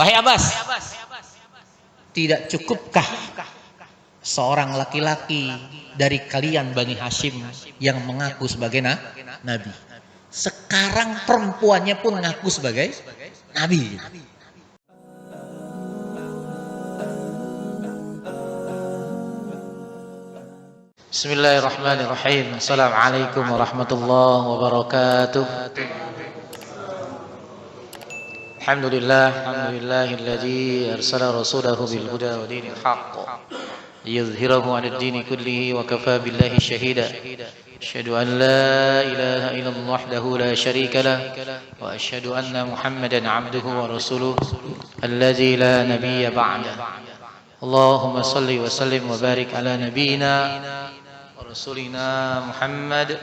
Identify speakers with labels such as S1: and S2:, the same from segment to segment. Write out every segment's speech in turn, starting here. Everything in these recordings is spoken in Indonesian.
S1: Wahai Abbas, tidak cukupkah seorang laki-laki dari kalian Bani Hashim yang mengaku sebagai nabi? Sekarang perempuannya pun mengaku sebagai nabi. Bismillahirrahmanirrahim. Assalamualaikum warahmatullahi wabarakatuh. Alhamdulillahilladzi arsala rasulahu bil huda wa dinil haqq liyudhhirahu 'alad dini kullihi wa kafaa billahi shahida. Asyhadu an la ilaha illallah wahdahu la syarika lah wa asyhadu anna Muhammadan 'abduhu wa rasuluhu alladzi la nabiyya ba'da. Allahumma shalli wa sallim wa barik ala nabiyyina wa rasulina Muhammad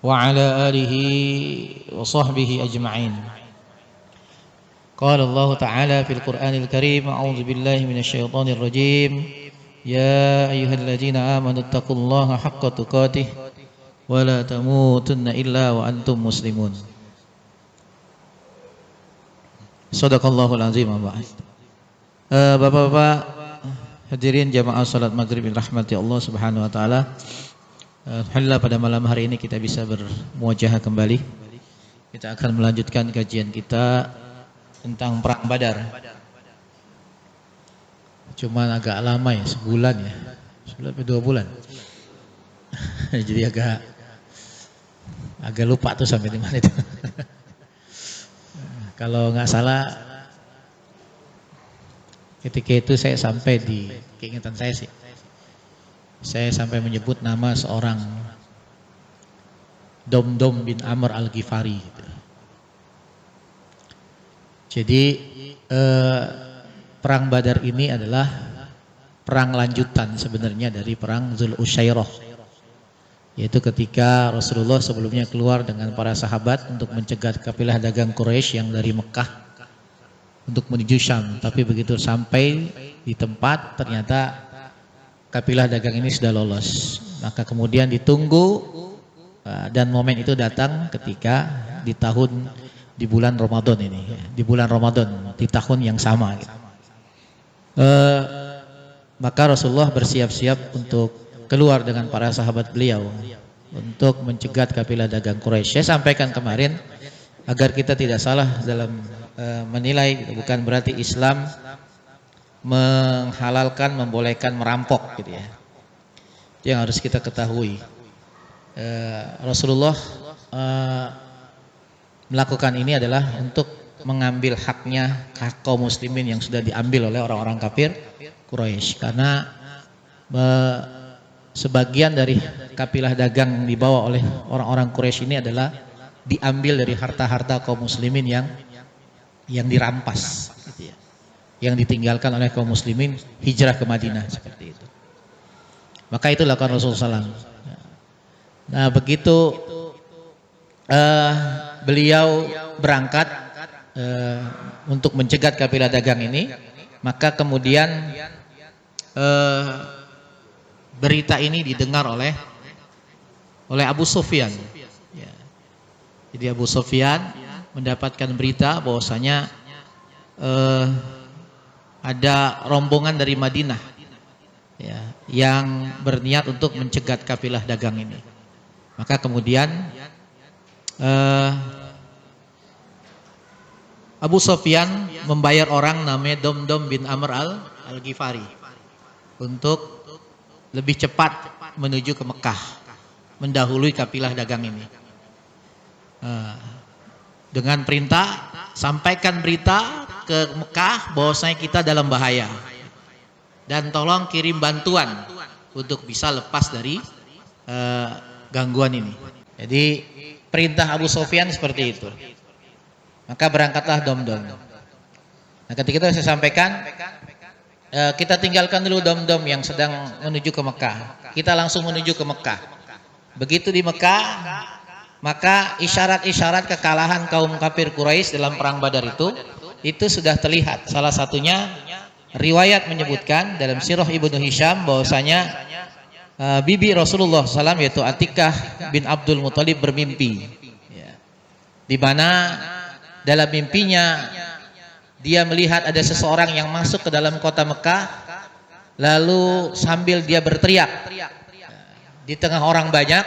S1: wa ala alihi wa sahbihi ajma'in. Qala Allah Ta'ala fil Qur'anil Karim, a'udzu billahi minasy syaithanir rajim. Ya ayyuhalladzina amanu taqullaha haqqa tuqatih wa la tamutunna illa wa antum muslimun. Shadaqallahul azim. Bapak-bapak hadirin jamaah salat maghrib rahmati Allah Subhanahu wa taala. Alhamdulillah pada malam hari ini kita bisa bermuajahah kembali. Kita akan melanjutkan kajian kita tentang perang Badar. Cuman agak lama ya, sebulan ya. Sebulan atau 2 bulan. Jadi agak lupa tuh sampai di mana itu. Kalau nggak salah ketika itu saya sampai di keinginan saya sih. Saya sampai menyebut nama seorang Domdom bin Amr al-Ghifari gitu. Jadi perang Badar ini adalah perang lanjutan sebenarnya dari perang Dzul Usyairah, yaitu ketika Rasulullah sebelumnya keluar dengan para sahabat untuk mencegat kafilah dagang Quraisy yang dari Mekah untuk menuju Syam. Tapi begitu sampai di tempat ternyata kafilah dagang ini sudah lolos. Maka kemudian ditunggu dan momen itu datang ketika di bulan Ramadan ini, di bulan Ramadan di tahun yang sama gitu. Maka Rasulullah bersiap-siap untuk keluar dengan para sahabat beliau untuk mencegat kafilah dagang Quraisy. Saya sampaikan kemarin agar kita tidak salah dalam menilai, bukan berarti Islam menghalalkan, membolehkan merampok gitu ya. Yang harus kita ketahui, Rasulullah melakukan ini adalah untuk mengambil haknya kaum muslimin yang sudah diambil oleh orang-orang kafir Quraisy. Karena sebagian dari kafilah dagang yang dibawa oleh orang-orang Quraisy ini adalah diambil dari harta-harta kaum muslimin yang dirampas gitu ya, yang ditinggalkan oleh kaum muslimin hijrah ke Madinah seperti itu. Maka itu lakukan Rasulullah SAW. Nah begitu beliau berangkat untuk mencegat kafilah dagang ini, maka kemudian berita ini didengar oleh Abu Sufyan. Ya. Jadi Abu Sufyan mendapatkan berita bahwasanya ada rombongan dari Madinah ya, yang berniat untuk mencegat kafilah dagang ini. Maka kemudian Abu Sufyan membayar orang namanya Domdom bin Amr al-Ghifari untuk lebih cepat menuju ke Mekah, mendahului kafilah dagang ini. Dengan perintah, sampaikan berita ke Mekah bahwasanya kita dalam bahaya dan tolong kirim bantuan untuk bisa lepas dari gangguan ini. Jadi perintah Abu Sufyan seperti itu. Maka berangkatlah Domdom. Nah ketika itu saya sampaikan, kita tinggalkan dulu Domdom yang sedang menuju ke Mekah. Kita langsung menuju ke Mekah. Begitu di Mekah, maka isyarat-isyarat kekalahan kaum kafir Quraisy dalam perang Badar itu sudah terlihat. Salah satunya riwayat menyebutkan dalam Sirah Ibnu Hisham bahwasanya bibi Rasulullah SAW yaitu Atikah bin Abdul Muthalib bermimpi, ya, di mana dalam mimpinya dia melihat ada seseorang yang masuk ke dalam kota Mekah, lalu sambil dia berteriak di tengah orang banyak,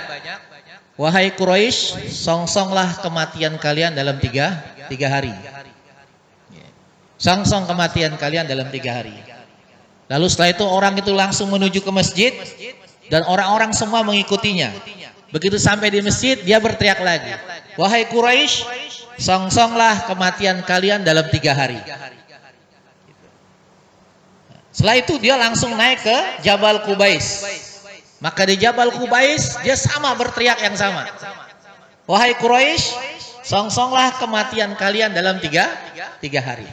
S1: wahai Quraisy, songsonglah kematian kalian dalam tiga hari. Songsong kematian kalian dalam 3 hari. Lalu setelah itu orang itu langsung menuju ke masjid dan orang-orang semua mengikutinya. Begitu sampai di masjid, dia berteriak lagi, wahai Quraisy, songsonglah kematian kalian dalam 3 hari. Setelah itu dia langsung naik ke Jabal Qubais. Maka di Jabal Qubais dia sama berteriak yang sama, wahai Quraisy, songsonglah kematian kalian dalam 3 hari.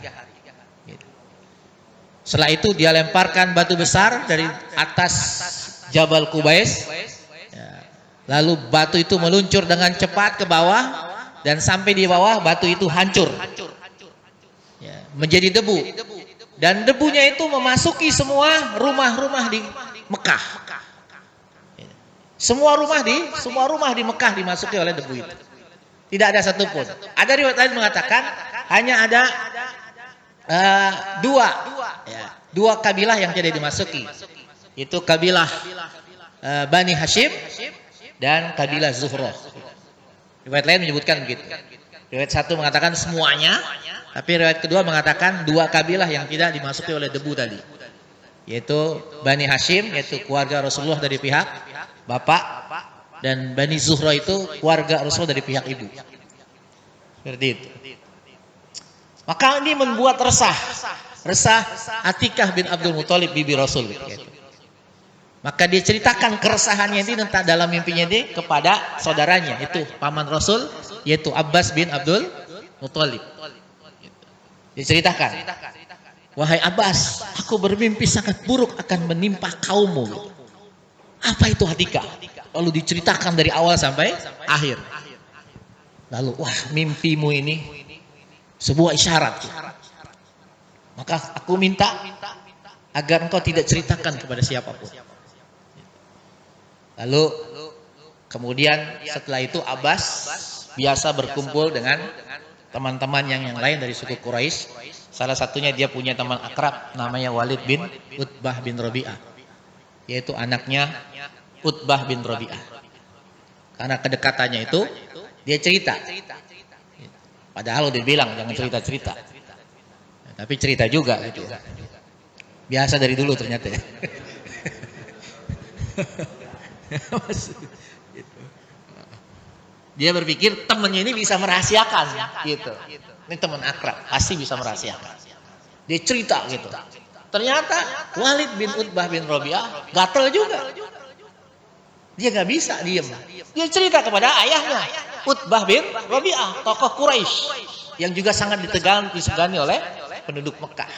S1: Setelah itu dia lemparkan batu besar dari atas Jabal Qubais, lalu batu itu meluncur dengan cepat ke bawah, dan sampai di bawah batu itu hancur menjadi debu, dan debunya itu memasuki semua rumah-rumah di Mekah. Semua rumah di Mekah dimasuki oleh debu itu. Tidak ada satupun. Ada riwayat lain mengatakan hanya ada dua kabilah yang tidak dimasuki, itu kabilah Bani Hashim dan kabilah Zuhrah. Riwayat lain menyebutkan begitu. Riwayat satu mengatakan semuanya, tapi riwayat kedua mengatakan 2 kabilah yang tidak dimasuki oleh debu tadi, yaitu Bani Hashim, yaitu keluarga Rasulullah dari pihak bapak, dan Bani Zuhrah itu keluarga Rasulullah dari pihak ibu. Seperti itu. Maka ini membuat resah Atikah bin Abdul Muthalib, bibi Rasul. Maka dia ceritakan keresahannya ini dalam mimpinya ini kepada saudaranya, itu paman Rasul, yaitu Abbas bin Abdul Muthalib. Dia ceritakan, wahai Abbas, aku bermimpi sangat buruk akan menimpa kaummu. Apa itu Atikah? Lalu diceritakan dari awal sampai akhir. Lalu, wah, mimpimu ini sebuah isyarat. Maka aku minta agar engkau tidak ceritakan kepada siapapun. Lalu kemudian setelah itu Abbas biasa berkumpul dengan teman-teman yang lain dari suku Quraisy. Salah satunya dia punya teman akrab namanya Walid bin Utbah bin Rabi'ah, yaitu anaknya Utbah bin Rabi'ah. Karena kedekatannya itu dia cerita. Padahal udah bilang jangan cerita-cerita, tapi cerita juga gitu. Biasa dari dulu ternyata. Dia berpikir temannya ini bisa merahasiakan gitu. Ini teman akrab, pasti bisa merahasiakan. Dia cerita gitu. Ternyata Walid bin Utbah bin Rabi'ah gatel juga. Dia nggak bisa diem. Dia cerita kepada ayahnya, Utbah bin Rabi'ah, tokoh Quraisy yang juga sangat disegani oleh penduduk Mekah.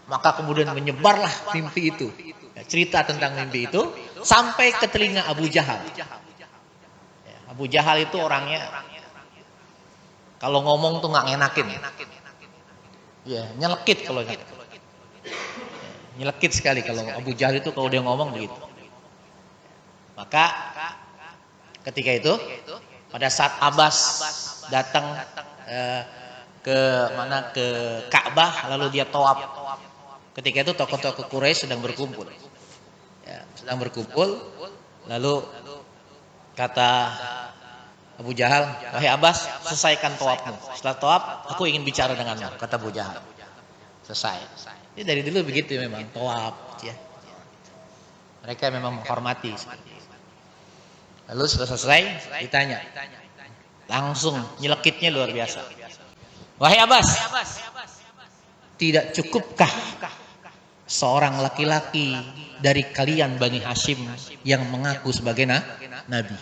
S1: Maka kemudian menyebarlah mimpi itu. Cerita tentang mimpi itu sampai ke telinga Abu Jahal. Abu Jahal itu orangnya kalau ngomong tuh nggak ngenakin. Ya, nyelekit kalau gitu. Nyelekit sekali kalau Abu Jahal itu kalau dia ngomong begitu. Maka ketika itu pada saat Abbas datang ke Ka'bah, lalu dia tawaf. Ketika itu tokoh-tokoh Quraisy sedang berkumpul. Ya, sedang berkumpul, lalu kata Abu Jahal, wahai Abbas, selesaikan tawafmu. Setelah tawaf, aku ingin bicara denganmu, kata Abu Jahal. Selesai. Ini dari dulu begitu memang tawaf, ya. Mereka memang menghormati. Lalu setelah selesai ditanya, langsung nyelekitnya luar biasa. Wahai Abbas, tidak cukupkah seorang laki-laki dari kalian Bani Hashim yang mengaku sebagai nabi?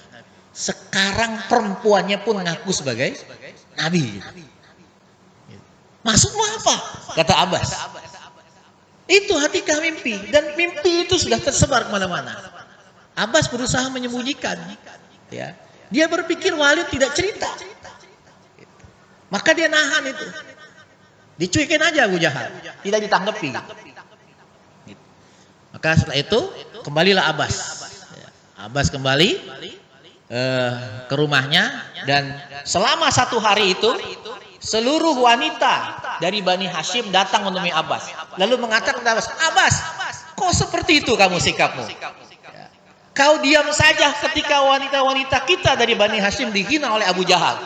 S1: Sekarang perempuannya pun mengaku sebagai nabi. Maksudmu apa? Kata Abbas. Itu Atikah mimpi, dan mimpi itu sudah tersebar kemana-mana. Abbas berusaha menyembunyikan, ya. Dia berpikir Walid tidak cerita, maka dia nahan itu, dicuekin aja Abu Jahal, tidak ditanggapi. Maka setelah itu kembalilah Abbas. Abbas kembali ke rumahnya, dan selama 1 hari itu seluruh wanita dari Bani Hashim datang menemui Abbas. Lalu mengatakan kepada Abbas, Abbas, kok seperti itu kamu sikapmu? Kau diam saja ketika wanita-wanita kita dari Bani Hashim dihina oleh Abu Jahal.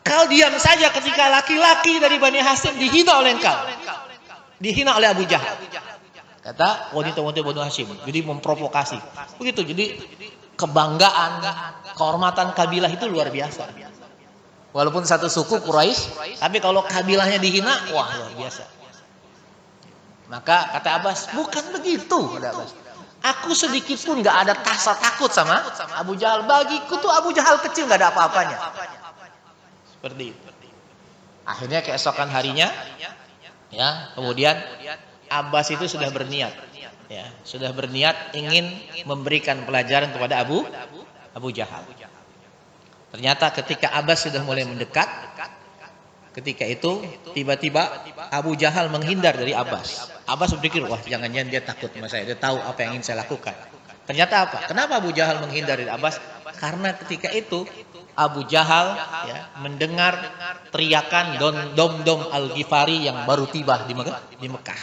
S1: Kau diam saja ketika laki-laki dari Bani Hashim dihina oleh engkau. Dihina oleh Abu Jahal. Kata wanita-wanita Bani Hashim. Jadi memprovokasi. Begitu. Jadi kebanggaan, kehormatan kabilah itu luar biasa. Walaupun satu suku Quraisy, tapi kalau kabilahnya dihina, wah luar biasa. Maka kata Abbas, bukan begitu, kata Abbas. Aku sedikit pun nggak ada rasa takut sama Abu Jahal. Bagiku tuh Abu Jahal kecil, nggak ada apa-apanya. Seperti itu. Akhirnya keesokan harinya, ya, kemudian Abbas itu sudah berniat, ya, sudah berniat ingin memberikan pelajaran kepada Abu Jahal. Ternyata ketika Abbas sudah mulai mendekat, ketika itu tiba-tiba Abu Jahal menghindar dari Abbas. Abbas berpikir, wah jangan-jangan dia takut sama saya, dia tahu apa yang ingin saya lakukan. Ternyata apa? Kenapa Abu Jahal menghindar dari Abbas? Karena ketika itu Abu Jahal, ya, mendengar teriakan dom-dom Al-Ghifari yang baru tiba di Mekah.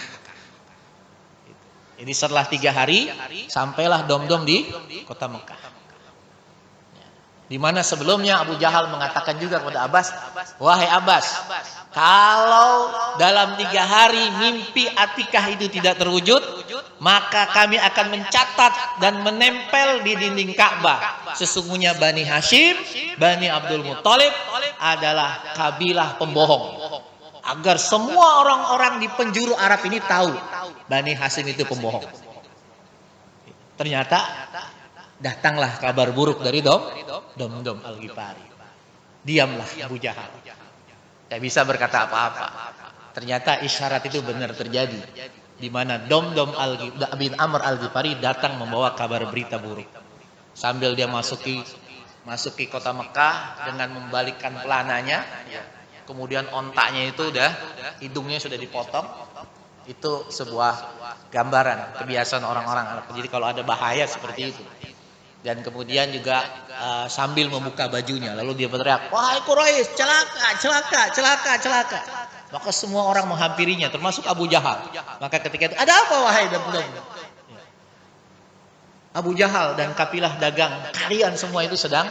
S1: Jadi setelah 3 hari sampailah dom-dom di kota Mekah. Di mana sebelumnya Abu Jahal mengatakan juga kepada Abbas, wahai Abbas, kalau dalam 3 hari mimpi Atikah itu tidak terwujud, maka kami akan mencatat dan menempel di dinding Ka'bah. Sesungguhnya Bani Hashim, Bani Abdul Muthalib adalah kabilah pembohong. Agar semua orang-orang di penjuru Arab ini tahu Bani Hashim itu pembohong. Ternyata datanglah kabar buruk dari dom Al-Ghifari. Diamlah Abu Jahal. Tidak bisa berkata apa-apa. Ternyata isyarat itu benar terjadi. Di mana dom bin Amr Al-Ghifari datang membawa kabar berita buruk. Sambil dia masuki kota Mekah dengan membalikkan pelananya, kemudian ontaknya itu hidungnya sudah dipotong. Itu sebuah gambaran kebiasaan orang-orang Arab. Jadi kalau ada bahaya seperti itu. Dan kemudian juga sambil membuka bajunya, lalu dia berteriak, wahai Quraisy, celaka, celaka, celaka, celaka. Maka semua orang menghampirinya, termasuk Abu Jahal. Maka ketika itu, ada apa wahai dom-dom? Abu Jahal dan kafilah dagang kalian semua itu sedang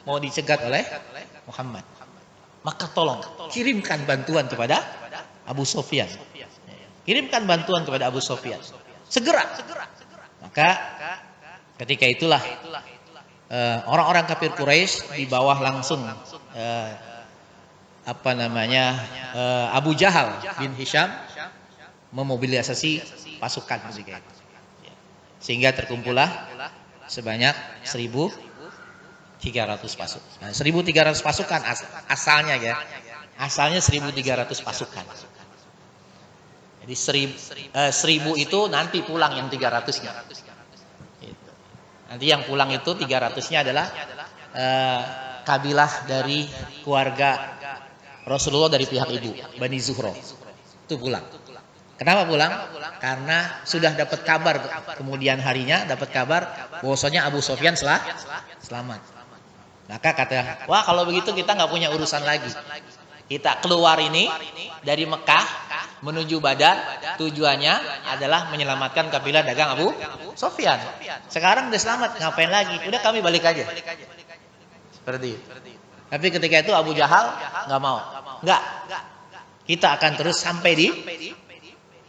S1: mau dicegat oleh Muhammad. Maka tolong kirimkan bantuan kepada Abu Sufyan. Kirimkan bantuan kepada Abu Sufyan. Segera. Maka ketika itulah orang-orang kafir Quraisy di bawah langsung Abu Jahal bin Hisham memobilisasi pasukan sehingga terkumpullah sebanyak 1.300 pasukan. Nah, 1.300 pasukan asalnya ya. Asalnya 1.300 pasukan. Jadi 1.000 itu nanti pulang yang 300-nya. Nanti yang pulang itu 300-nya adalah kabilah dari keluarga Rasulullah dari pihak ibu, Bani Zuhro. Itu pulang. Kenapa pulang? Karena sudah dapat kabar kemudian harinya dapat kabar bahwasanya Abu Sufyan selamat. Maka kata, wah kalau begitu kita nggak punya urusan lagi. Kita keluar ini dari Mekah menuju Badar, tujuannya adalah menyelamatkan kabilah dagang Abu Sufyan. Sekarang udah selamat, ngapain lagi? Udah kami balik aja. Seperti itu. Tapi ketika itu Abu Jahal nggak mau. Nggak. Kita akan terus sampai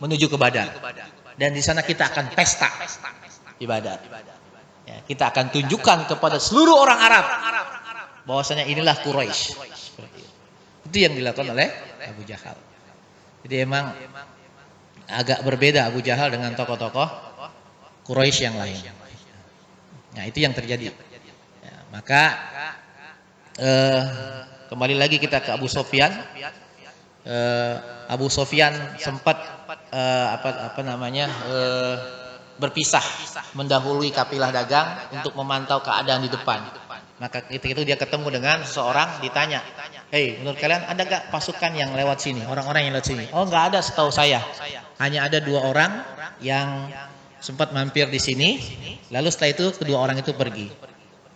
S1: menuju ke Badar. Dan di sana kita akan pesta di Badar. Ya, kita akan tunjukkan kepada seluruh orang Arab bahwasanya inilah Quraisy. Itu yang dilakukan oleh Abu Jahal. Jadi emang agak berbeda Abu Jahal dengan tokoh-tokoh Quraisy yang lain. Nah itu yang terjadi. Ya, maka kembali lagi kita ke Abu Sufyan. Abu Sufyan sempat berpisah mendahului kafilah dagang untuk memantau keadaan di depan. Maka ketika itu dia ketemu dengan seseorang, ditanya, hei menurut kalian ada gak pasukan yang lewat sini, orang-orang yang lewat sini? Oh nggak ada setahu saya, hanya ada 2 orang yang sempat mampir di sini, lalu setelah itu kedua orang itu pergi.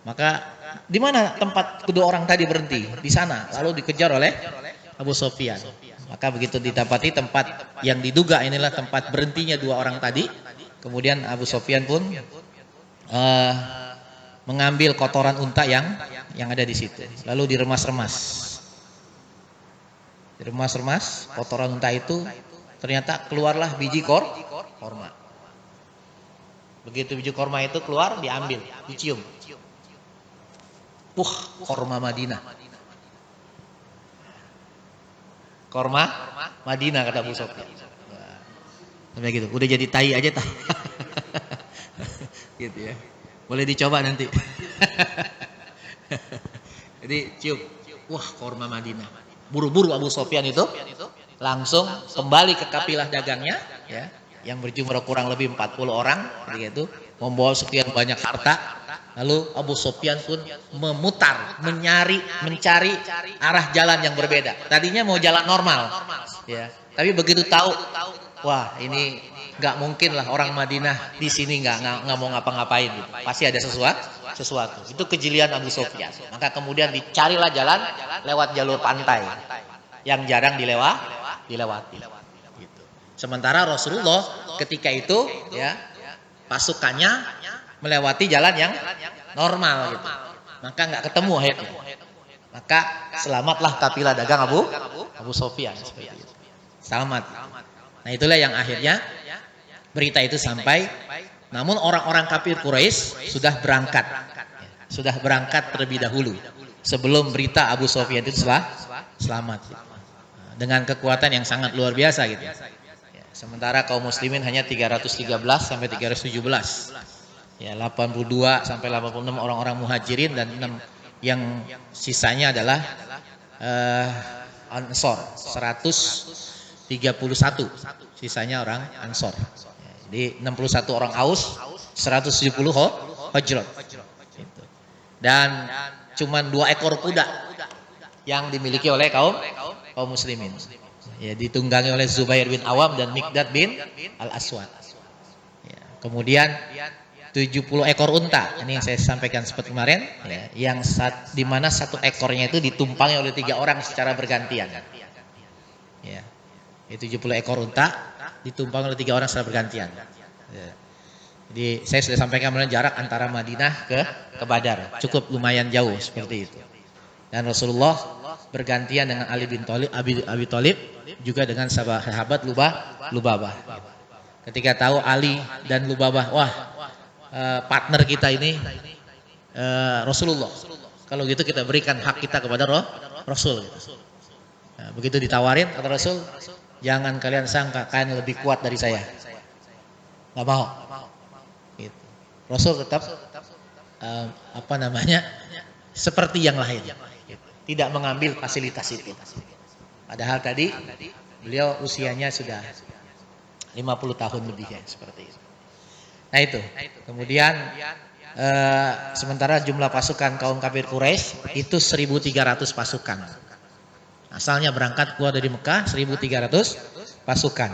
S1: Maka di mana tempat kedua orang tadi berhenti? Di sana, lalu dikejar oleh Abu Sofyan. Maka begitu didapati tempat yang diduga inilah tempat berhentinya dua orang tadi, kemudian Abu Sofyan pun mengambil kotoran unta yang ada di situ, lalu diremas-remas. Diremas-remas kotoran unta itu, ternyata keluarlah biji korma. Begitu biji korma itu keluar, diambil, dicium. Korma Madinah. Korma Madinah kata Abu Sofyan. Sampai gitu, udah jadi tai aja tah. Gitu ya. Boleh dicoba nanti. Jadi cium, korma Madinah. Buru-buru Abu Sofyan itu langsung kembali ke kafilah dagangnya, ya, yang berjumlah kurang lebih 40 orang, begitu, membawa sekian banyak harta. Lalu Abu Sofyan pun mencari arah jalan yang berbeda. Tadinya mau jalan normal, ya, tapi begitu tahu, ini nggak mungkin lah orang Madinah di sini nggak mau ngapa-ngapain, gitu. Pasti ada sesuatu. Itu kejelian Abu Sofyan. Maka kemudian dicarilah jalan lewat jalur pantai yang jarang dilewati. Gitu. Sementara Rasulullah ketika itu, ya, pasukannya melewati jalan yang normal, gitu. Maka nggak ketemu akhirnya. Maka selamatlah kafilah dagang Abu Sofyan. Selamat. Nah, itulah yang akhirnya berita itu sampai. Namun orang-orang kafir Quraisy sudah berangkat terlebih dahulu sebelum berita Abu Sofyan itu selamat, dengan kekuatan yang sangat luar biasa, gitu. Sementara kaum muslimin hanya 313 sampai 317, ya, 82 sampai 86 orang-orang muhajirin, dan 6 yang sisanya adalah Ansor, 131 sisanya orang Ansor. Jadi 61 orang Aus, 170 Hajrat. Dan cuman 2 ekor kuda yang dimiliki oleh kaum muslimin. Ya, ditunggangi oleh Zubair bin Awam dan Miqdad bin Al-Aswad. Ya, kemudian 70 ekor unta. Ini yang saya sampaikan seperti kemarin, ya, yang di mana satu ekornya itu ditumpangi oleh 3 orang secara bergantian. Ya. 70 ekor unta ditumpang oleh 3 orang secara bergantian. Ya. Jadi saya sudah sampaikan jarak antara Madinah ke Badar cukup lumayan jauh seperti itu. Dan Rasulullah bergantian dengan Ali bin Abi Thalib, juga dengan sahabat Lubabah. Ketika tahu Ali dan Lubabah, partner kita ini Rasulullah. Kalau gitu kita berikan hak kita kepada Rasul. Nah, begitu ditawarin kata Rasul, jangan kalian sangka kalian lebih kuat dari saya. Nggak mau. Gitu. Rasul tetap seperti yang lain. Tidak mengambil fasilitas itu. Padahal tadi beliau usianya sudah 50 tahun lebih, ya, seperti itu. Nah itu. Kemudian sementara jumlah pasukan kaum kafir Quraisy itu 1.300 pasukan. Asalnya berangkat keluar dari Mekah 1.300 pasukan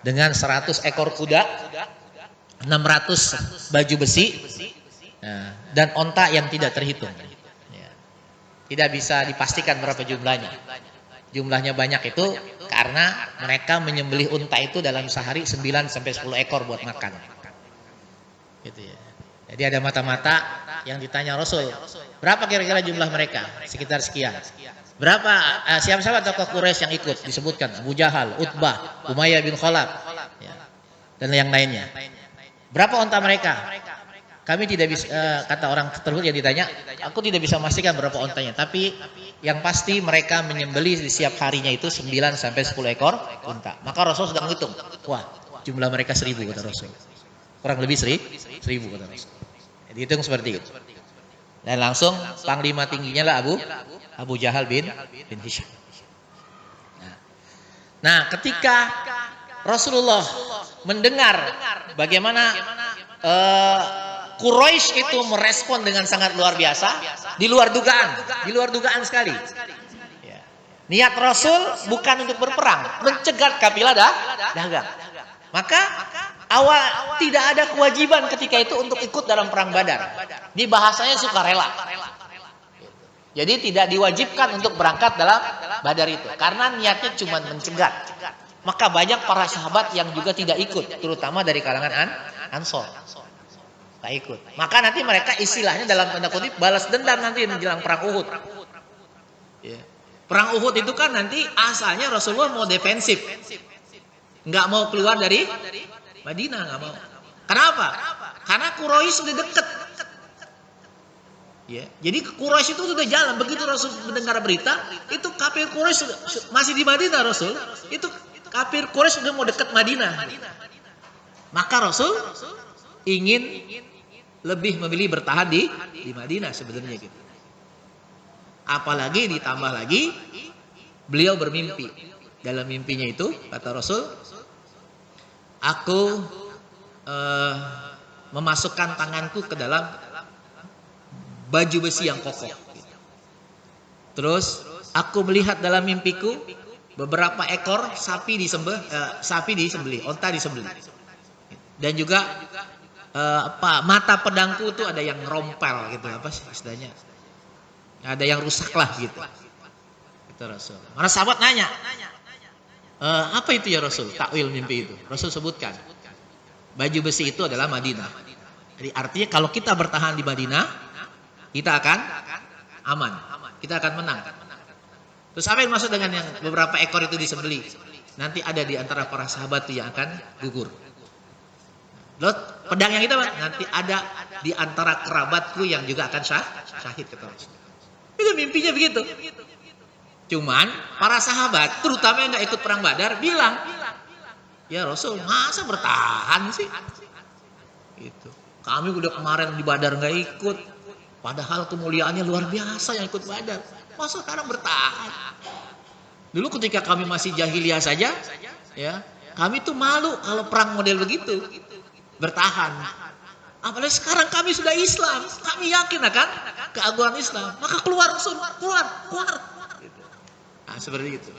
S1: dengan 100 ekor kuda, 600 baju besi, dan onta yang tidak terhitung. Tidak bisa dipastikan berapa jumlahnya. Jumlahnya banyak itu karena mereka menyembelih unta itu dalam sehari 9 sampai 10 ekor buat makan. Gitu ya. Jadi ada mata-mata yang ditanya Rasul, berapa kira-kira jumlah mereka? Sekitar sekian. Berapa siapa-siapa tokoh Quraisy yang ikut? Disebutkan Abu Jahal, Utbah, Umayyah bin Khalaf, ya, dan yang lainnya. Berapa onta mereka? Kami tidak bisa, kata orang tersebut yang ditanya, aku tidak bisa memastikan berapa ontanya, tapi yang pasti mereka menyembelih di setiap harinya itu 9 sampai 10 ekor unta. Maka Rasul sedang menghitung, jumlah mereka 1.000 kata Rasul. Kurang lebih 1.000 kata Rasul. Jadi hitung seperti itu. Dan langsung panglima tingginya lah Abu Jahal bin Hisham. Nah, ketika Rasulullah mendengar bagaimana Quraisy itu merespon dengan sangat luar biasa, di luar dugaan sekali. Ya. Niat Rasul bukan untuk berperang, mencegat kafilah dagang. Maka awal tidak ada kewajiban ketika itu untuk ikut dalam perang Badar. Di bahasanya sukarela. Jadi tidak diwajibkan untuk berangkat dalam Badar itu. Karena niatnya cuma mencegat. Maka banyak para sahabat yang juga tidak ikut. Terutama dari kalangan Ansor. Tak ikut. Maka nanti mereka istilahnya dalam tanda kutip balas dendam nanti menjelang perang Uhud. Ya. Perang Uhud itu kan nanti asalnya Rasulullah mau defensif. Nggak mau keluar dari Madinah. Nggak mau. Kenapa? Karena Quraisy sudah dekat. Ya, jadi Quraisy itu sudah jalan. Begitu Rasul mendengar berita, itu kafir Quraisy masih di Madinah Rasul. Itu kafir Quraisy sudah mau dekat Madinah. Maka Rasul ingin lebih memilih bertahan di Madinah sebenarnya gitu. Apalagi ditambah lagi beliau bermimpi. Dalam mimpinya itu kata Rasul, aku memasukkan tanganku ke dalam baju besi yang kokoh. Terus aku melihat dalam mimpiku beberapa ekor sapi disembelih, onta disembelih. Dan juga mata pedangku itu ada yang rompel gitu, apa sih istilahnya? Ada yang rusak lah gitu. Itu Rasul. Mana sahabat nanya, apa itu ya Rasul? Takwil mimpi itu. Rasul sebutkan, baju besi itu adalah Madinah. Jadi artinya kalau kita bertahan di Madinah, kita akan aman, kita akan menang. Terus apa yang maksud dengan yang beberapa ekor itu disembelih? Nanti ada di antara para sahabat itu yang akan gugur. Lalu pedang yang itu nanti ada di antara kerabatku yang juga akan syahid kata Rasul. Itu mimpinya begitu. Cuman para sahabat, terutama yang nggak ikut perang Badar, bilang, ya Rasul, masa bertahan sih? Gitu. Kami udah kemarin di Badar nggak ikut. Padahal kemuliaannya luar biasa yang ikut Badar. Masa sekarang bertahan? Dulu ketika kami masih jahiliyah saja, ya, kami tuh malu kalau perang model begitu. Bertahan. Apalagi sekarang kami sudah Islam. Kami yakin akan keagungan Islam. Maka keluar Rasul, keluar. Nah, seperti itu.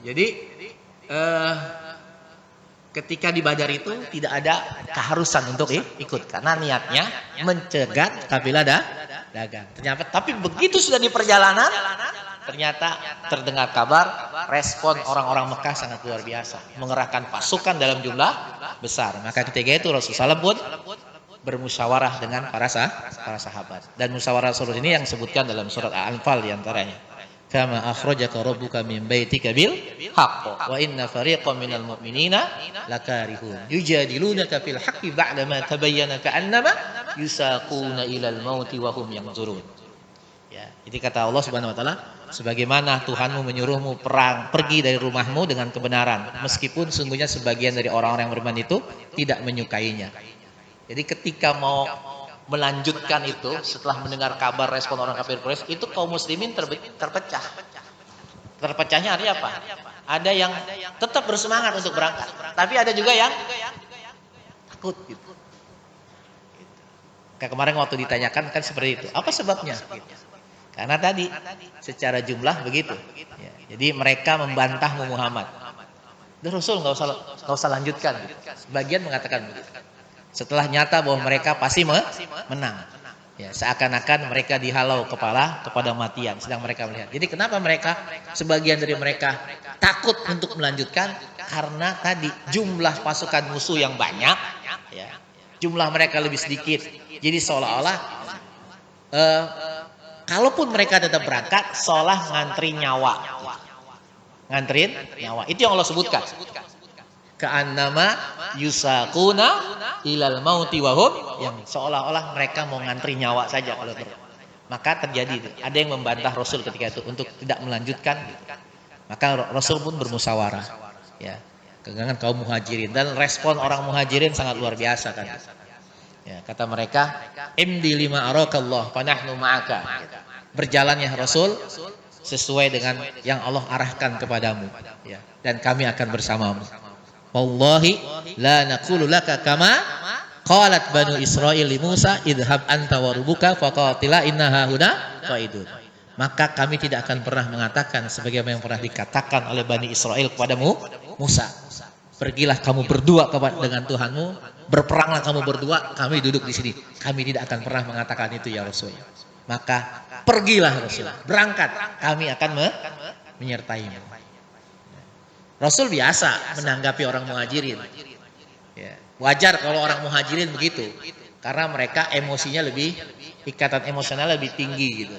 S1: Jadi ketika di Badar itu tidak ada keharusan untuk ikut karena niatnya mencegat kabilah dagang. Ternyata tapi begitu sudah di perjalanan ternyata terdengar kabar respon orang-orang Mekah sangat luar biasa, mengerahkan pasukan dalam jumlah besar. Maka ketika itu Rasulullah pun bermusyawarah dengan para sahabat. Dan musyawarah Rasul ini yang disebutkan dalam surat Al-Anfal di antaranya. Kama akhrajaka rabbuka min baitika bil haqq wa inna fariqan minal mu'minina lakarihun yujadilunaka fil haqqi ba'da ma tabayyana ka'annama yusaquna ilal mauti wa hum yanzurun. Ya, jadi kata Allah Subhanahu wa taala, sebagaimana Tuhanmu menyuruhmu pergi dari rumahmu dengan kebenaran, meskipun sungguhnya sebagian dari orang-orang yang beriman itu tidak menyukainya. Jadi ketika mau melanjutkan itu setelah mendengar kabar respon orang kafir Quraisy itu kaum muslimin terpecah. Terpecahnya artinya apa? Ada yang tetap bersemangat untuk berangkat, tapi ada juga yang takut gitu. Kayak kemarin waktu ditanyakan kan seperti itu. Apa sebabnya? Gitu. Karena tadi secara jumlah begitu. Ya, jadi mereka membantah Muhammad. Rasul nggak usah lanjutkan. Gitu. Sebagian mengatakan begitu. Setelah nyata bahwa mereka pasti menang. Ya, seakan-akan mereka dihalau kepala kepada matian sedang mereka melihat. Jadi kenapa sebagian dari mereka takut untuk melanjutkan? Karena tadi jumlah pasukan musuh yang banyak, ya, jumlah mereka lebih sedikit. Jadi seolah-olah kalaupun mereka tetap berangkat, seolah nganterin nyawa. Nganterin nyawa. Itu yang Allah sebutkan. Ka'annama yusaquna ilal mauti wahum, yang seolah-olah mereka mau ngantri nyawa saja kalau maka terjadi ada yang membantah Rasul ketika itu untuk tidak melanjutkan. Maka Rasul pun bermusyawarah, ya, dengan kaum muhajirin, dan respon orang muhajirin sangat luar biasa kan. Ya, kata mereka, imdi lima arakallah panahnu ma'aka. Berjalannya Rasul sesuai dengan yang Allah arahkan kepadamu, ya, dan kami akan bersamamu. Wallahi la naqulu laka kama qalat banu Israil li Musa idhab anta wa rabbuka faqatila innaha huna qaidun. Maka kami tidak akan pernah mengatakan sebagaimana yang pernah dikatakan oleh Bani Israel kepadamu Musa. Pergilah kamu berdua dengan Tuhanmu, berperanglah kamu berdua, kami duduk di sini. Kami tidak akan pernah mengatakan itu ya Rasul. Maka pergilah Rasul, berangkat, kami akan menyertaimu. Rasul biasa menanggapi orang muhajirin. Ya, wajar kalau orang muhajirin begitu, karena mereka emosinya lebih, ikatan emosional lebih tinggi gitu.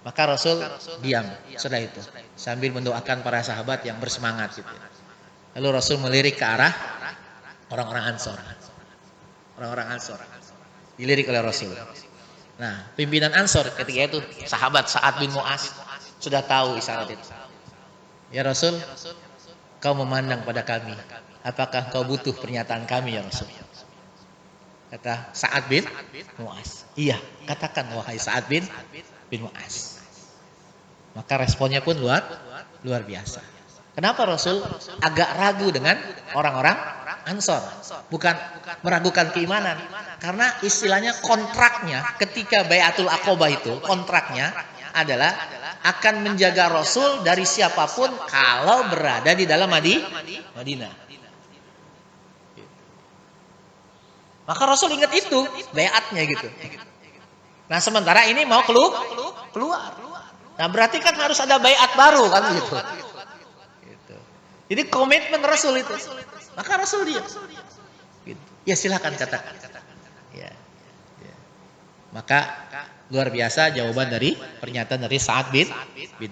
S1: Maka Rasul diam setelah itu, sambil mendoakan para sahabat yang bersemangat gitu. Lalu Rasul melirik ke arah orang-orang Ansor. Orang-orang Ansor dilirik oleh Rasul. Nah, pimpinan Ansor ketika itu sahabat Sa'ad bin Mu'az sudah tahu isyarat itu. Ya Rasul, kau memandang pada kami. Apakah kau butuh pernyataan kami ya Rasul? Kata Sa'ad bin Mu'az. Iya, katakan wahai Sa'ad bin Mu'az. Maka responnya pun luar biasa. Kenapa Rasul agak ragu dengan orang-orang Ansor? Bukan meragukan keimanan. Karena istilahnya kontraknya ketika Bai'atul Aqabah itu, kontraknya adalah akan menjaga Rasul dari siapapun kalau berada di dalam Madinah. Maka Rasul ingat itu, bai'atnya gitu. Nah sementara ini mau keluar. Nah berarti kan harus ada bai'at baru kan gitu. Jadi komitmen Rasul itu. Maka Rasul dia. Gitu. Ya silakan katakan. Ya. Maka luar biasa jawaban dari pernyataan dari Sa'ad bin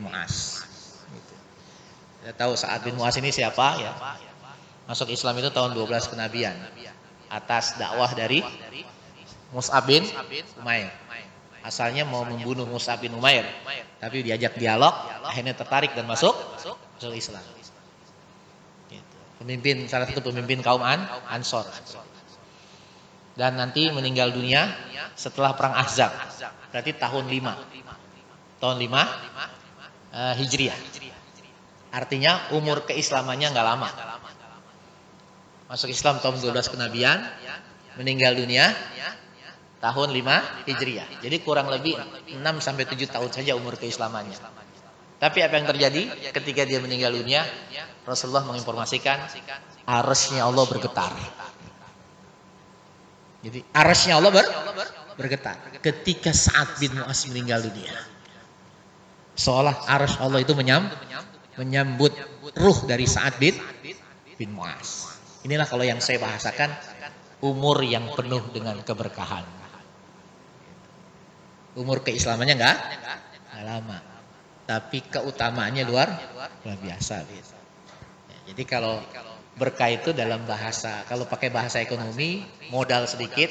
S1: Mu'az. Gitu. Kita tahu Sa'ad bin Mu'az ini siapa ya? Masuk Islam itu tahun 12 kenabian. Atas dakwah dari Mus'ab bin Umair. Asalnya mau membunuh Mus'ab bin Umair, tapi diajak dialog, akhirnya tertarik dan masuk Islam. Gitu. Salah satu pemimpin kaum Ansor. Dan nanti meninggal dunia setelah perang Ahzab. Berarti tahun 5. Tahun 5 Hijriah. Artinya umur keislamannya nggak lama. Masuk Islam tahun 12 kenabian, meninggal dunia tahun 5 Hijriah. Jadi kurang lebih 6-7 tahun saja umur keislamannya. Tapi apa yang terjadi ketika dia meninggal dunia? Rasulullah menginformasikan arasy-Nya Allah bergetar. Jadi arasy-Nya Allah bergetar ketika Sa'ad bin Mu'az meninggal dunia. Seolah arasy Allah itu menyambut ruh dari Sa'ad bin Mu'az. Inilah kalau yang saya bahasakan umur yang penuh dengan keberkahan. Umur keislamannya enggak lama, tapi keutamaannya luar biasa. Ya, jadi kalau berkah itu dalam bahasa, kalau pakai bahasa ekonomi, modal sedikit,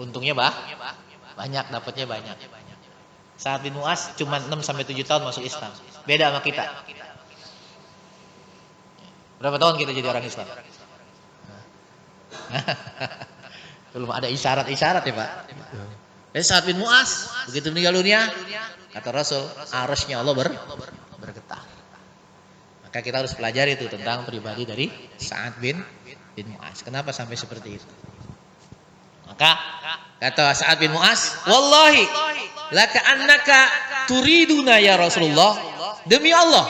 S1: untungnya banyak, dapatnya banyak. Sa'ad bin Mu'az cuma 6-7 tahun masuk Islam. Beda sama kita. Berapa tahun kita jadi orang Islam? Belum ada isyarat-isyarat ya Pak. Jadi Sa'ad bin Mu'az begitu meninggal dunia, kata Rasul, arasy-Nya Allah bergetar. Maka kita harus pelajari itu tentang pribadi dari Sa'ad bin Mu'az. Kenapa sampai seperti itu? Maka kata Sa'ad bin Mu'az, wallahi laka annaka turiduna ya Rasulullah. Demi Allah,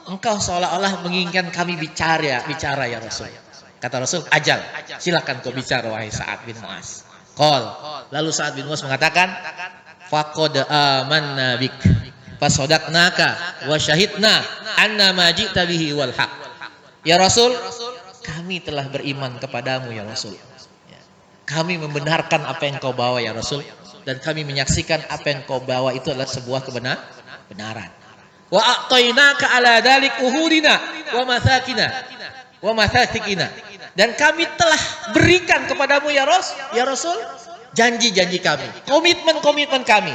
S1: engkau seolah-olah menginginkan kami bicara ya Rasul. Kata Rasul, ajal, silakan kau bicara wahai Sa'ad bin Mu'az. Qal, lalu Sa'ad bin Mu'az mengatakan, faqad amanna bik, fasadaqnaka wa syahidna anna ma ji'ta bihi wal haq. Ya Rasul, kami telah beriman kepadamu ya Rasul. Kami membenarkan apa yang kau bawa ya Rasul, dan kami menyaksikan apa yang kau bawa itu adalah sebuah kebenaran. Wa a'tainaka ala dalik uhudina wa mathatikina. Dan kami telah berikan kepadamu ya Rasul janji-janji kami, komitmen kami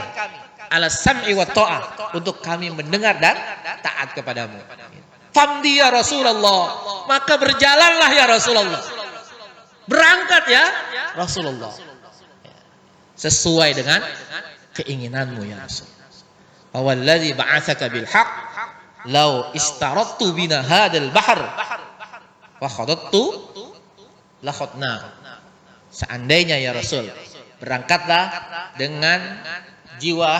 S1: ala sam'i wa ta'ah, untuk kami mendengar dan taat kepadamu. Famdi ya Rasulullah, maka berjalanlah ya Rasulullah. Berangkat ya Rasulullah. Sesuai dengan keinginanmu ya Rasul. Walladzi ba'atsaka bil haqq law istaradtu bina hadzal bahr wa khadattu la khatna. Seandainya ya Rasul, berangkatlah dengan jiwa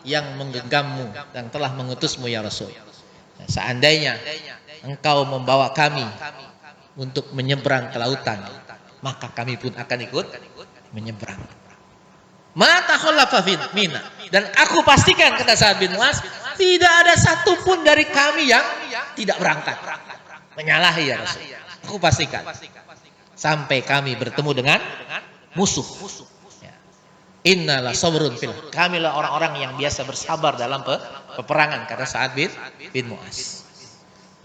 S1: yang menggenggammu dan telah mengutusmu ya Rasul. Seandainya engkau membawa kami untuk menyeberang ke lautan, maka kami pun akan ikut menyeberang. Ma takhallafa mina. Dan aku pastikan, kata Sa'ad bin Mu'adz, tidak ada satupun dari kami yang tidak berangkat. Menyalahi ya Rasul. Aku pastikan. Sampai kami bertemu dengan musuh. Innala sabrun fil. Kamilah orang-orang yang biasa bersabar dalam peperangan, kata Sa'ad bin Mu'adz.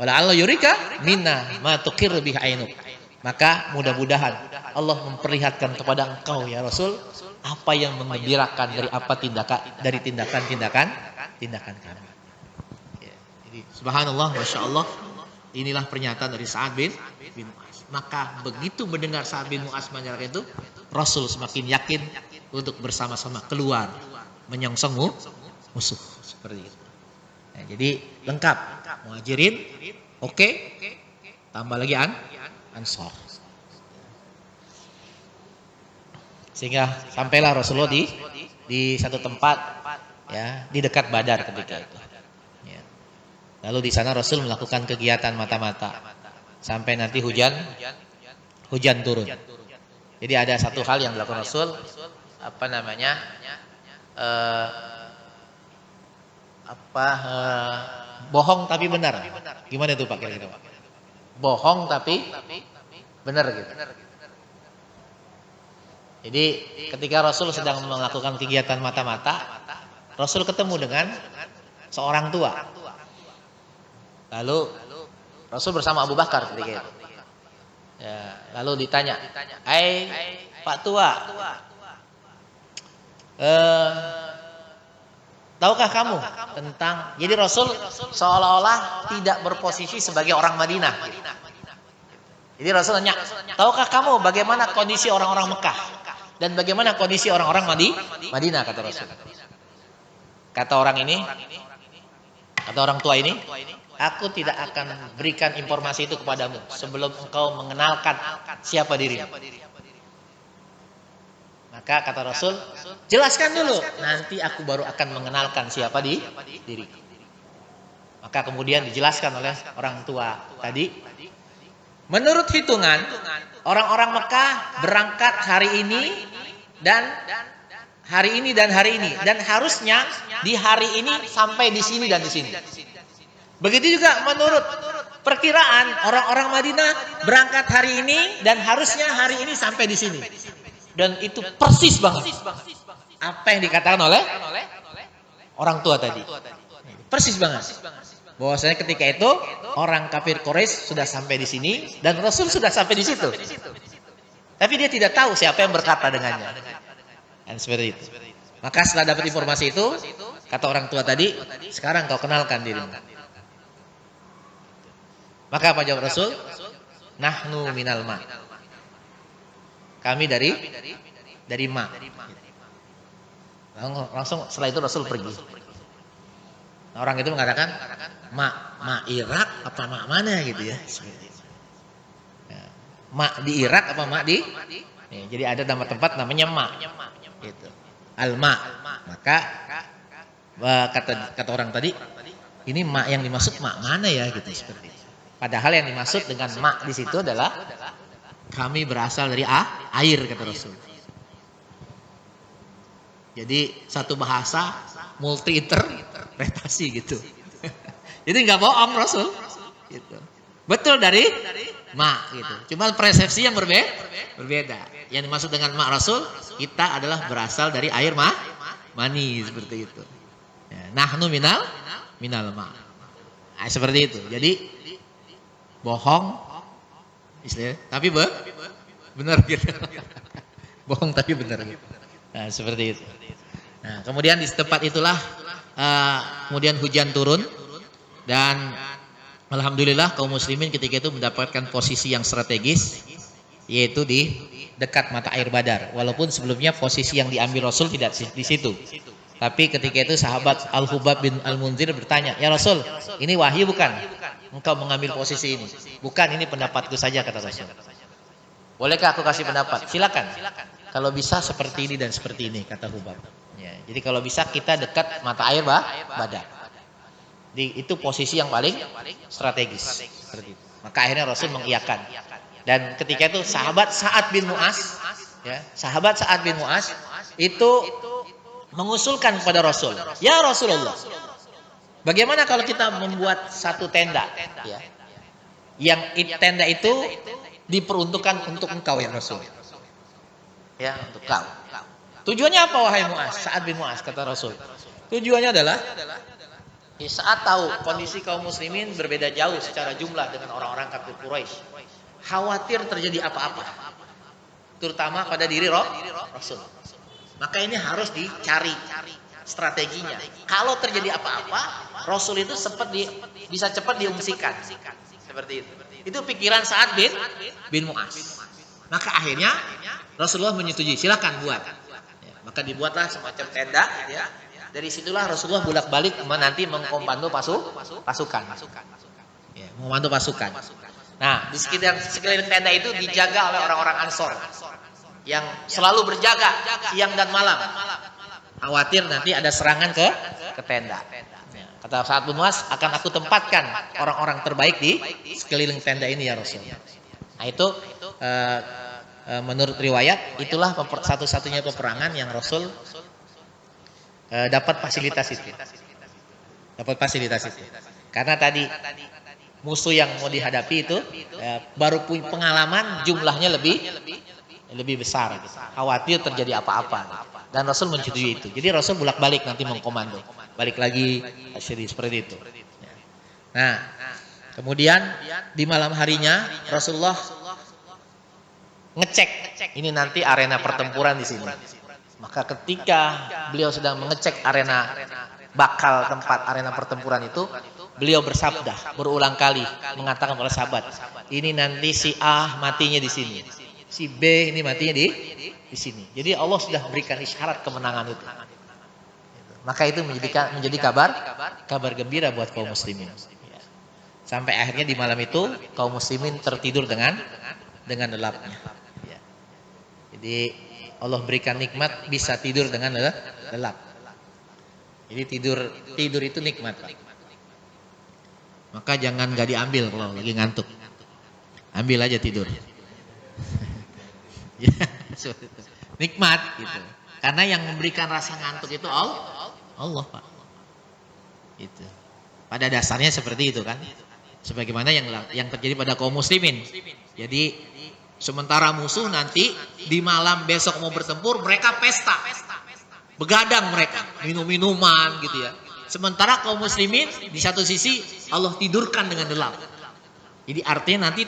S1: Wala Allah yurika minna ma tuqir bih ainuk. Maka mudah-mudahan Allah memperlihatkan kepada engkau ya Rasul apa yang menggembirakan dari tindakan-tindakan kami. Ya, jadi subhanallah, masya Allah, inilah pernyataan dari Sa'ad bin Mu'adz. Maka begitu mendengar Sa'ad bin Mu'adz menyatakan itu, Rasul semakin yakin untuk bersama-sama keluar menyongsong musuh seperti itu. Ya, jadi lengkap, Muhajirin, oke, tambah lagi Ansor. Sehingga sampailah Rasulullah di satu tempat, ya, di dekat Badar ketika itu. Ya. Lalu di sana Rasul melakukan kegiatan mata-mata sampai nanti hujan turun. Jadi ada satu hal yang dilakukan Rasul, bohong tapi benar. Gimana itu Pak kira-kira? Bohong tapi benar gitu. Jadi ketika Rasul sedang melakukan kegiatan mata-mata, Rasul ketemu dengan seorang tua. Lalu Rasul bersama Abu Bakar ketika itu. Ya, lalu ditanya, "Hai Pak tua, tahukah kamu tentang..." Jadi Rasul seolah-olah tidak berposisi sebagai orang Madinah. Jadi Rasul nanya, "Tahukah kamu bagaimana kondisi orang-orang Mekah dan bagaimana kondisi orang-orang Madinah?" kata Rasul. Kata orang tua ini, "Aku tidak akan berikan informasi itu kepadamu sebelum engkau mengenalkan siapa dirimu." Maka kata Rasul, "Jelaskan dulu, nanti aku baru akan mengenalkan siapa diriku." Maka kemudian dijelaskan oleh orang tua tadi, menurut hitungan orang-orang Mekah berangkat hari ini dan hari ini dan harusnya di hari ini sampai di sini dan di sini. Begitu juga menurut perkiraan orang-orang Madinah berangkat hari ini dan harusnya hari ini sampai di sini. Dan itu persis banget apa yang dikatakan oleh orang tua tadi. Persis banget. Bahwasanya ketika itu orang kafir Quraisy sudah sampai di sini dan Rasul sudah sampai di situ. Tapi dia tidak tahu siapa yang berkata dengannya. Dan seperti itu. Maka setelah dapat informasi itu, kata orang tua tadi, "Sekarang kau kenalkan dirimu." Maka apa jawab Rasul? "Nahnu minal ma." Kami dari ma. Langsung setelah itu Rasul pergi. Nah, orang itu mengatakan, ma Irak apa ma mana gitu ya. Ma di Irak apa ma di? Ya, jadi ada nama tempat namanya ma. Gitu. Al-ma. Maka kata orang tadi, ini ma yang dimaksud ma mana ya gitu seperti itu. Padahal yang dimaksud dengan ma di situ adalah kami berasal dari air, kata Rasul. Jadi satu bahasa multi interpretasi gitu. Jadi nggak bohong Rasul. Gitu. Betul dari ma gitu. Cuma persepsi yang berbeda. Yang dimaksud dengan ma Rasul, kita adalah berasal dari air mani seperti itu. Ya, nahnu minal ma. Nah, seperti itu. Jadi bohong istilahnya, tapi benar gitu. Bohong tapi benar gitu. Nah, seperti itu. Nah, kemudian di tempat itulah kemudian hujan turun dan alhamdulillah kaum muslimin ketika itu mendapatkan posisi yang strategis, yaitu di dekat mata air Badar. Walaupun sebelumnya posisi yang diambil Rasul tidak di situ. Tapi ketika itu sahabat Al-Hubab bin Al-Munzir bertanya, "Ya Rasul, ini wahyu bukan? Engkau mengambil posisi ini." "Bukan, ini pendapatku saja," kata Rasul. "Bolehkah aku kasih pendapat?" "Silakan. Kalau bisa seperti ini dan seperti ini," kata Hubab. Ya, jadi kalau bisa kita dekat mata air Badar. Itu posisi yang paling strategis. Seperti itu. Maka akhirnya Rasul mengiyakan. Dan ketika itu sahabat Sa'ad bin Mu'adz, ya, itu mengusulkan kepada Rasul, ya Rasulullah, bagaimana kalau kita membuat satu tenda, ya, yang tenda itu diperuntukkan untuk engkau ya Rasul, ya untuk kau. Tujuannya apa wahai Mu'az? Sa'ad bin Mu'az, kata Rasul. Tujuannya adalah saat tahu kondisi kaum muslimin berbeda jauh secara jumlah dengan orang-orang kafir Quraisy, khawatir terjadi apa-apa, terutama pada diri Rasul. Maka ini harus dicari strateginya. Kalau terjadi apa-apa, Rasul itu bisa cepat diungsikan. Seperti itu. Itu pikiran Sa'ad bin Mu'az. Maka akhirnya Rasulullah menyetujui, silakan buat. Ya, maka dibuatlah semacam tenda. Ya. Dari situlah Rasulullah bolak-balik nanti mengkomando pasukan. Ya, membantu pasukan. Nah, di sekeliling tenda itu dijaga oleh orang-orang Ansor yang selalu berjaga siang dan malam. Khawatir nanti ada serangan ke tenda. Kata Sa'ad bin Mu'az, akan aku tempatkan orang-orang terbaik di sekeliling tenda ini ya Rasul. Nah itu menurut riwayat itulah satu-satunya peperangan yang Rasul dapat fasilitas itu. Karena tadi musuh yang mau dihadapi itu baru punya pengalaman, jumlahnya lebih besar, gitu. Khawatir terjadi apa-apa, dan Rasul menyetujui itu. Jadi Rasul bolak-balik nanti mengkomando, balik lagi seperti itu. Nah, kemudian di malam harinya Rasulullah ngecek ini nanti arena pertempuran di sini. Maka ketika beliau sedang mengecek tempat arena pertempuran itu, beliau bersabda berulang kali mengatakan kepada sahabat, ini nanti si A matinya di sini. Si B ini matinya di sini. Jadi Allah sudah berikan isyarat kemenangan itu. Maka itu menjadi kabar gembira buat kaum muslimin. Sampai akhirnya di malam itu kaum muslimin tertidur dengan lelapnya. Jadi Allah berikan nikmat bisa tidur dengan lelap. Jadi tidur itu nikmat, Pak. Maka jangan gak diambil kalau lagi ngantuk. Ambil aja tidur. Nikmat gitu. Karena yang memberikan rasa ngantuk itu Allah, Pak. Itu. Pada dasarnya seperti itu kan. Sebagaimana yang terjadi pada kaum muslimin. Jadi sementara musuh nanti di malam besok mau bertempur, mereka pesta. Begadang mereka, minum-minuman gitu ya. Sementara kaum muslimin di satu sisi Allah tidurkan dengan lelap. Jadi artinya nanti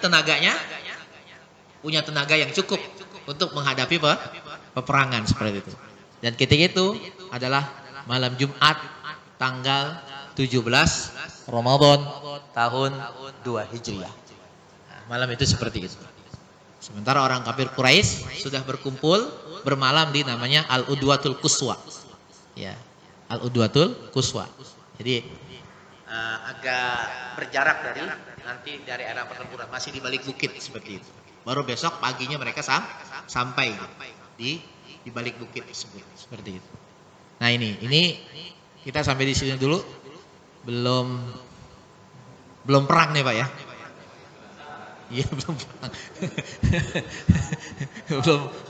S1: punya tenaga yang cukup untuk menghadapi peperangan seperti itu. Dan ketika itu adalah malam Jumat tanggal 17 Ramadan tahun 2 Hijriah. Nah, malam itu seperti itu. Sementara orang kafir Quraisy sudah berkumpul bermalam di namanya Al-Udwatul Quswa. Ya, Al-Udwatul Quswa. Jadi agak berjarak dari area pertempuran, masih di balik bukit seperti itu. Baru besok paginya mereka sampai di balik bukit tersebut seperti itu. Nah ini kita sampai di sini dulu. Belum perang nih Pak ya. Iya belum perang.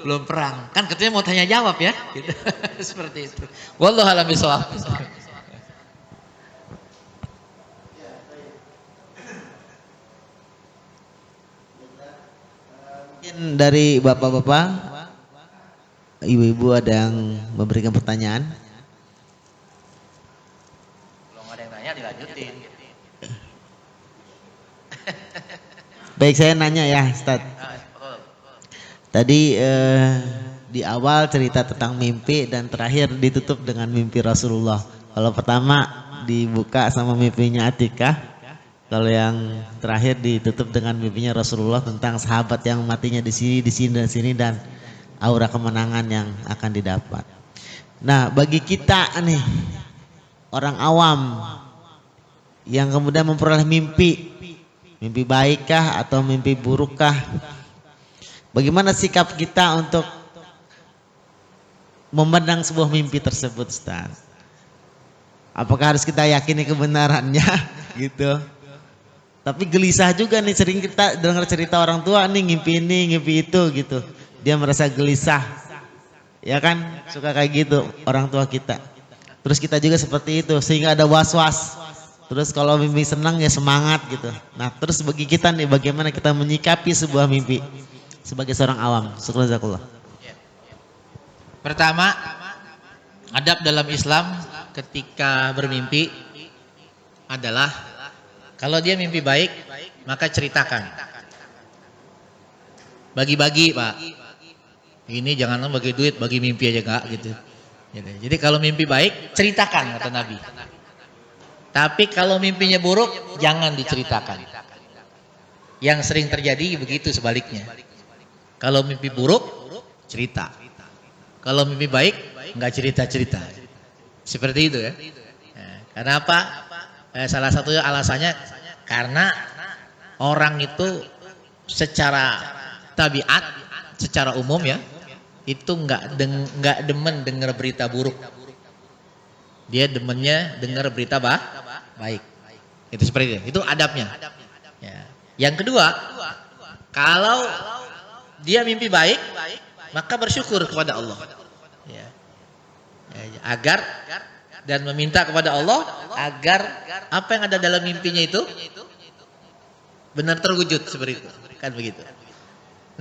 S1: belum perang. Kan katanya mau tanya jawab ya. Gitu. Seperti itu. Wallahu a'lam bishawab.
S2: Mungkin dari bapak-bapak, ibu-ibu ada yang memberikan pertanyaan?
S1: Belum ada yang nanya dilanjutin.
S2: Baik, saya nanya ya Ustaz. Tadi di awal cerita tentang mimpi dan terakhir ditutup dengan mimpi Rasulullah. Kalau pertama dibuka sama mimpinya Atikah, kalau yang terakhir ditutup dengan mimpinya Rasulullah tentang sahabat yang matinya di sini dan aura kemenangan yang akan didapat. Nah, bagi kita nih orang awam yang kemudian memperoleh mimpi baikkah atau mimpi burukkah? Bagaimana sikap kita untuk memandang sebuah mimpi tersebut, Ustaz? Apakah harus kita yakini kebenarannya gitu? Tapi gelisah juga nih, sering kita dengar cerita orang tua nih ngimpi ini, ngimpi itu gitu. Dia merasa gelisah. Ya kan suka kayak gitu orang tua kita. Terus kita juga seperti itu sehingga ada was-was. Terus kalau mimpi senang ya semangat gitu. Nah terus bagi kita nih bagaimana kita menyikapi sebuah mimpi sebagai seorang awam. Syukran jazakallah.
S1: Pertama, adab dalam Islam ketika bermimpi adalah kalau dia mimpi baik maka ceritakan. Bagi-bagi Pak. Ini jangan bagi duit, bagi mimpi aja enggak gitu. Jadi kalau mimpi baik ceritakan kata Nabi. Tapi kalau mimpinya buruk jangan diceritakan. Yang sering terjadi begitu sebaliknya. Kalau mimpi buruk cerita. Kalau mimpi baik enggak cerita-cerita. Seperti itu ya. Nah, kenapa? Salah satu alasannya karena orang itu secara tabiat, secara umum ya, itu nggak demen dengar berita buruk. Dia demennya dengar berita baik. Itu seperti itu. Itu adabnya. Ya. Yang kedua, kalau dia mimpi baik, maka bersyukur kepada Allah. Ya. Agar dan meminta kepada Allah agar apa yang ada dalam mimpinya itu benar terwujud seperti itu. Kan begitu.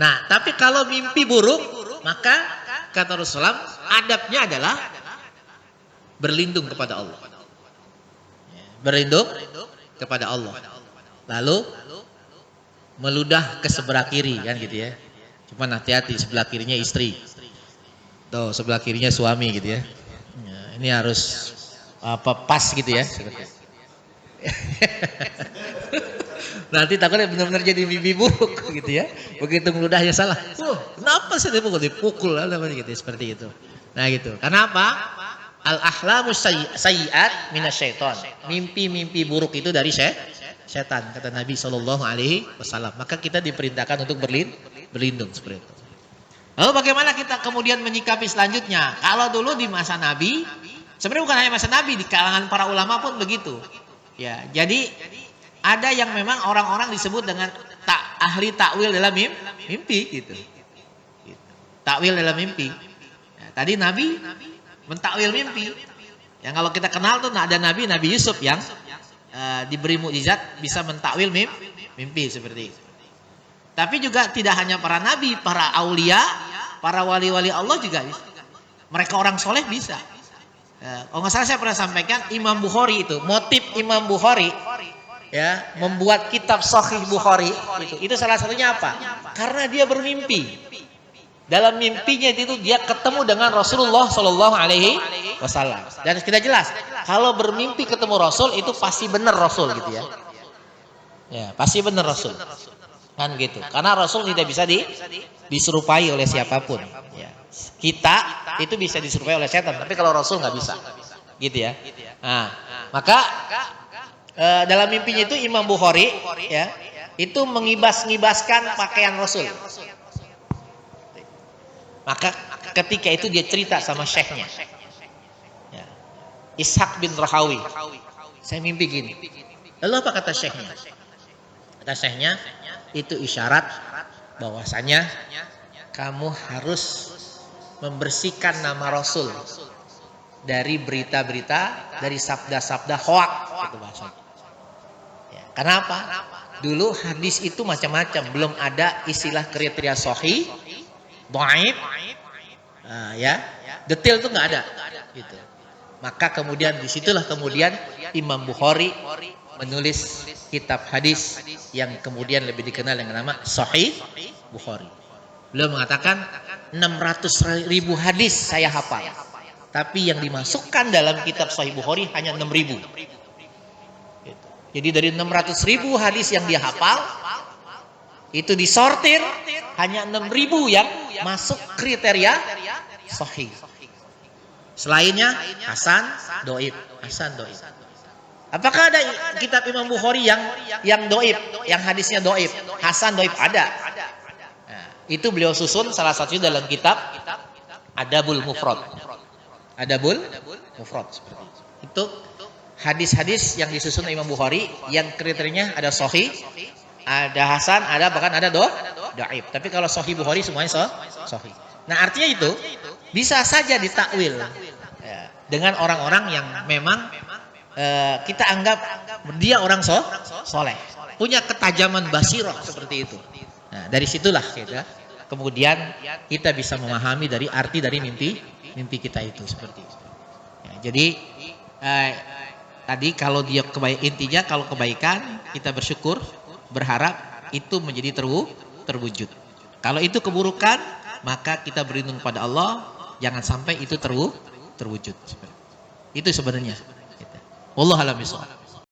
S1: Nah, tapi kalau mimpi buruk, maka kata Rasulullah, adabnya adalah berlindung kepada Allah. Berlindung kepada Allah. Lalu meludah ke sebelah kiri kan gitu ya. Cuman hati-hati sebelah kirinya istri. Tuh, sebelah kirinya suami gitu ya. Ini harus pas gitu ya. Nanti takutnya benar-benar jadi mimpi buruk gitu ya. Begitu ngeludahnya salah. Kenapa saya dipukul? Dipukul gitu seperti itu. Nah gitu. Kenapa? Al-ahlamu sayyi'at minasyaiton. Mimpi-mimpi buruk itu dari setan kata Nabi SAW. Maka kita diperintahkan untuk berlindung seperti itu. Lalu bagaimana kita kemudian menyikapi selanjutnya? Kalau dulu di masa Nabi, sebenarnya bukan hanya masa Nabi, di kalangan para ulama pun begitu. Ya, jadi ada yang memang orang-orang disebut dengan ahli takwil dalam mimpi gitu. Takwil dalam mimpi. Ya, tadi Nabi mentakwil mimpi. Yang kalau kita kenal tuh ada Nabi Yusuf yang diberi mukjizat bisa mentakwil mimpi seperti itu. Tapi juga tidak hanya para nabi, para aulia, para wali-wali Allah juga bisa. Mereka orang soleh bisa. Kalau nggak salah saya pernah sampaikan Imam Bukhari itu, motif Imam Bukhari ya membuat kitab Sahih Bukhari itu salah satunya apa? Karena dia bermimpi. Dalam mimpinya itu dia ketemu dengan Rasulullah Shallallahu Alaihi Wasallam. Dan kita jelas kalau bermimpi ketemu Rasul itu pasti benar Rasul gitu ya. Ya pasti benar Rasul. Kan gitu. Karena Rasul tidak bisa diserupai oleh siapapun. Ya. Kita itu bisa diserupai oleh setan, tapi kalau Rasul nggak bisa. Gitu ya. Nah, maka dalam mimpinya itu Imam Bukhari ya, itu mengibas-ngibaskan pakaian Rasul. Maka ketika itu dia cerita sama syekhnya. Ya. Ishaq bin Rahawi. Saya mimpi gini. Lalu apa kata syekhnya? Kata syekhnya, itu isyarat bahwasanya kamu harus membersihkan nama Rasul dari berita-berita, dari sabda-sabda hoak itu bahasanya. Ya, kenapa? Dulu hadis itu macam-macam, belum ada istilah kriteria sahih, dhaif, ya, detail itu nggak ada, gitu. Maka kemudian disitulah kemudian Imam Bukhari menulis kitab hadis yang kemudian lebih dikenal dengan nama Sahih Bukhari. Beliau mengatakan 600.000 hadis saya hafal. Tapi yang dimasukkan dalam kitab Sahih Bukhari hanya 6.000. Jadi dari 600.000 hadis yang dia hafal, itu disortir hanya 6.000 yang masuk kriteria Sahih. Selainnya Hasan, Dhaif, Hasan, Dhaif. Apakah ada kitab Imam Bukhari yang dhaif, yang hadisnya dhaif, Hasan dhaif? Ada. Nah, itu beliau susun salah satunya dalam kitab Adabul Mufrad. Adabul Mufrad seperti itu. Itu hadis-hadis yang disusun Imam Bukhari yang kriterianya ada sahih, ada hasan, ada bahkan ada dhaif. Tapi kalau Sahih Bukhari semuanya sahih. Nah, artinya itu bisa saja ditakwil ya, dengan orang-orang yang memang kita anggap dia orang soleh, punya ketajaman basirah seperti itu. Nah, dari situlah kemudian kita bisa memahami dari arti dari mimpi kita itu seperti itu. Ya, jadi tadi kalau dia intinya kalau kebaikan kita bersyukur, berharap itu menjadi terwujud. Kalau itu keburukan, maka kita berlindung pada Allah, jangan sampai itu terwujud. Itu sebenarnya. Wallahu a'lam bishawab.